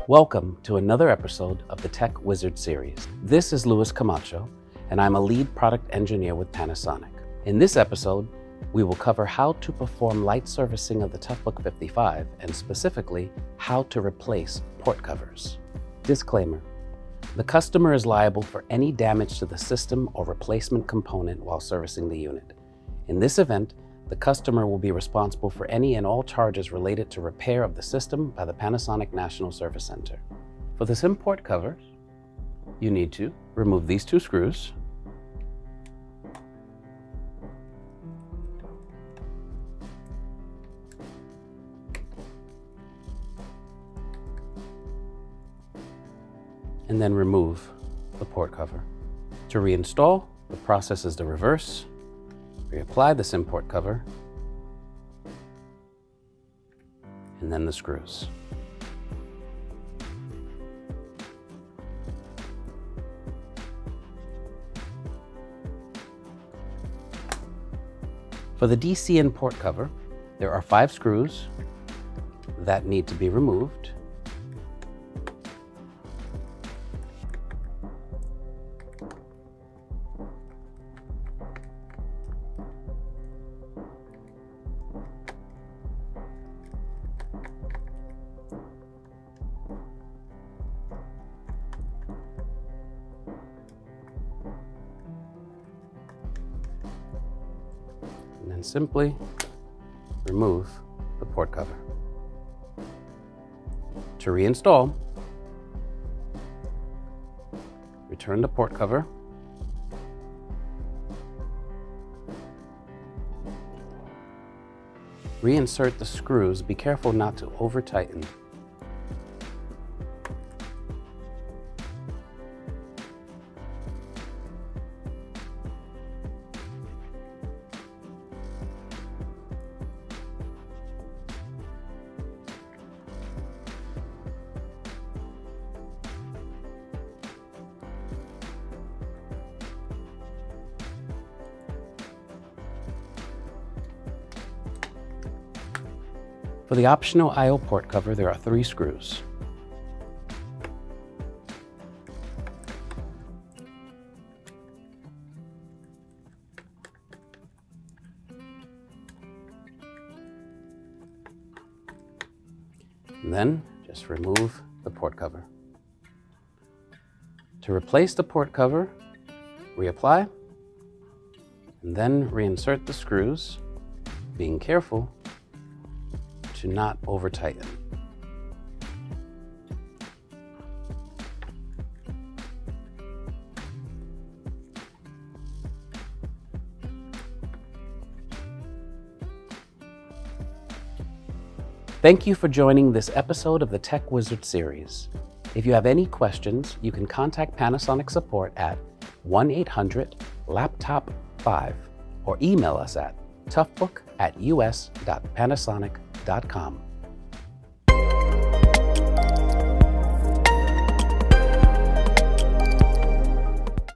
Welcome to another episode of the Tech Wizard series. This is Luis Camacho, and I'm a lead product engineer with Panasonic. In this episode, we will cover how to perform light servicing of the TOUGHBOok 55, and specifically, how to replace port covers. Disclaimer: the customer is liable for any damage to the system or replacement component while servicing the unit. In this event, the customer will be responsible for any and all charges related to repair of the system by the Panasonic National Service Center. For the SIM port covers, you need to remove these two screws, and then remove the port cover. To reinstall, the process is the reverse. Reapply the SIM port cover, and then the screws. For the DC in port cover, there are 5 screws that need to be removed. And then simply remove the port cover. To reinstall, return the port cover, reinsert the screws. Be careful not to over-tighten. For the optional I/O port cover, there are 3 screws. And then just remove the port cover. To replace the port cover, reapply, and then reinsert the screws, being careful to not over-tighten. Thank you for joining this episode of the Tech Wizard series. If you have any questions, you can contact Panasonic support at 1-800-LAPTOP5 or email us at toughbook@us.panasonic.com.